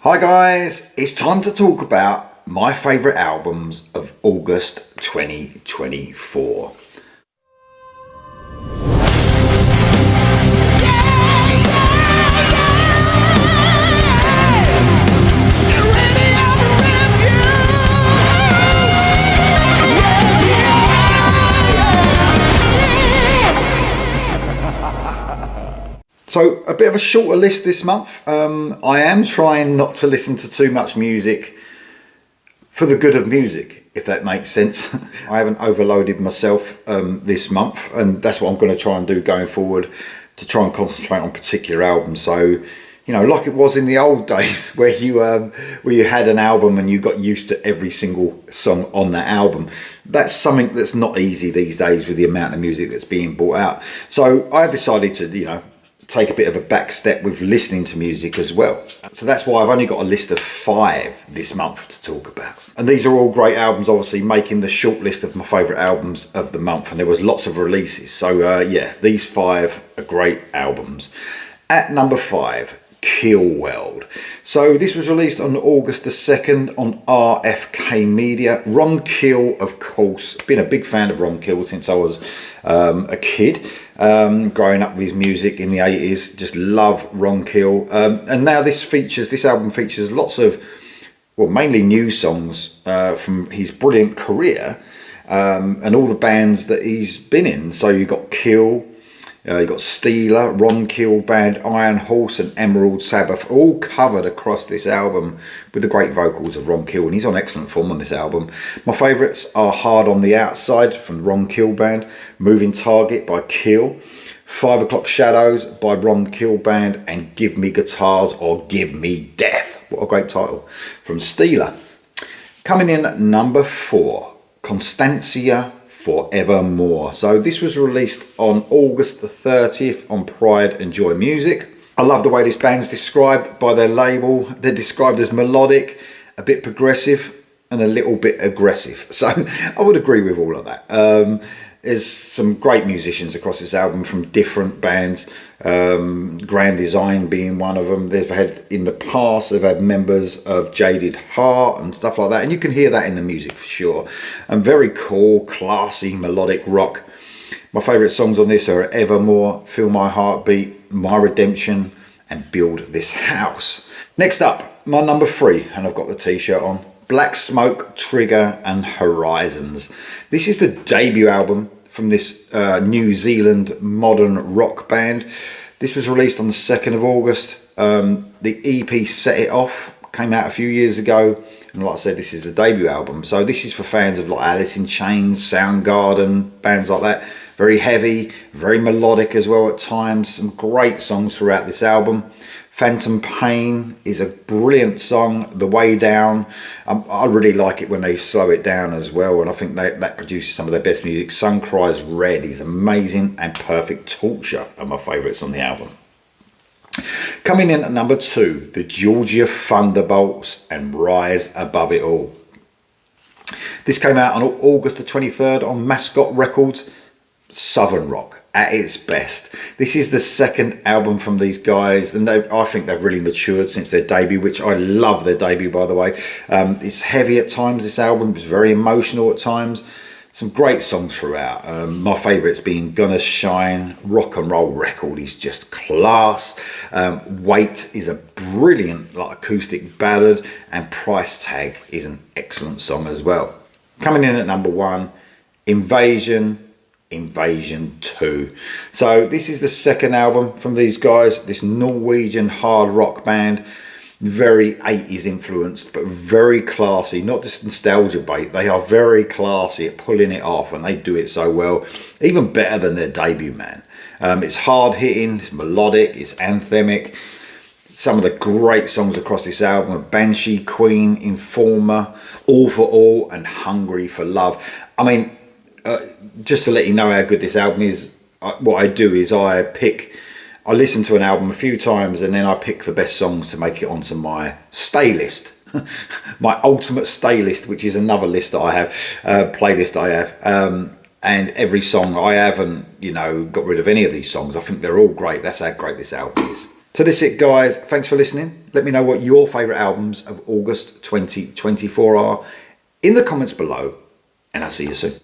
Hi guys, it's time to talk about my favourite albums of August 2024. So a bit of a shorter list this month. I am trying not to listen to too much music for the good of music, if that makes sense. I haven't overloaded myself this month, and that's what I'm going to try and do going forward, to try and concentrate on particular albums. So, you know, like it was in the old days where you had an album and you got used to every single song on that album. That's something that's not easy these days with the amount of music that's being brought out. So I decided to, you know, take a bit of a back step with listening to music as well. So that's why I've only got a list of 5 this month to talk about. And these are all great albums, obviously making the short list of my favourite albums of the month. And there was lots of releases. So yeah, these 5 are great albums. At number 5, Keelworld. So this was released on August the 2nd on RFK Media. Ron Keel, of course, been a big fan of Ron Keel since I was a kid, growing up with his music in the 80s. Just love Ron Keel, and now this album features lots of, well, mainly new songs from his brilliant career, and all the bands that he's been in. So you've got Keel, you've got Steeler, Ron Keel Band, Iron Horse and Emerald Sabbath, all covered across this album with the great vocals of Ron Keel, and he's on excellent form on this album. My favourites are Hard on the Outside from the Ron Keel Band, Moving Target by Keel, 5 O'Clock Shadows by Ron Keel Band, and Give Me Guitars or Give Me Death. What a great title, from Steeler. Coming in at number 4, Constancia, Forevermore. So this was released on August the 30th on Pride and Joy Music. I love the way this band's described by their label. They're described as melodic, a bit progressive and a little bit aggressive. So I would agree with all of that. There's some great musicians across this album from different bands, Grand Design being one of them. They've had, in the past, they've had members of Jaded Heart and stuff like that, and you can hear that in the music for sure. And very cool, classy, melodic rock. My favourite songs on this are Evermore, Feel My Heartbeat, My Redemption, and Build This House. Next up, my number 3, and I've got the t-shirt on, Black Smoke, Trigger and Horizons. This is the debut album from this New Zealand modern rock band. This was released on the 2nd of August. The EP Set It Off came out a few years ago, and like I said, this is the debut album. So this is for fans of like Alice in Chains, Soundgarden, bands like that. Very heavy, very melodic as well at times. Some great songs throughout this album. Phantom Pain is a brilliant song. The Way Down, I really like it when they slow it down as well, and I think that produces some of their best music. Sun Cries Red is amazing, and Perfect Torture are my favourites on the album. Coming in at number 2, the Georgia Thunderbolts and Rise Above It All. This came out on August the 23rd on Mascot Records. Southern rock at its best. This is the 2nd album from these guys, and I think they've really matured since their debut, which I love their debut, by the way. It's heavy at times, this album. It's very emotional at times. Some great songs throughout. My favourites being Gonna Shine, Rock and Roll Record is just class. Wait is a brilliant acoustic ballad, and Price Tag is an excellent song as well. Coming in at number 1, Invasion 2. So this is the 2nd album from these guys, this Norwegian hard rock band. Very 80s influenced, but very classy, not just nostalgia bait. They are very classy at pulling it off, and they do it so well, even better than their debut, man. It's hard hitting, it's melodic, it's anthemic. Some of the great songs across this album are Banshee Queen, Informer, All for All, and Hungry for Love. I mean, just to let you know how good this album is, what I do is I listen to an album a few times, and then I pick the best songs to make it onto my stay list. My ultimate stay list, which is another list that I have, playlist I have. And every song, I haven't, got rid of any of these songs. I think they're all great. That's how great this album is. So that's it, guys. Thanks for listening. Let me know what your favourite albums of August 2024 are in the comments below, and I'll see you soon.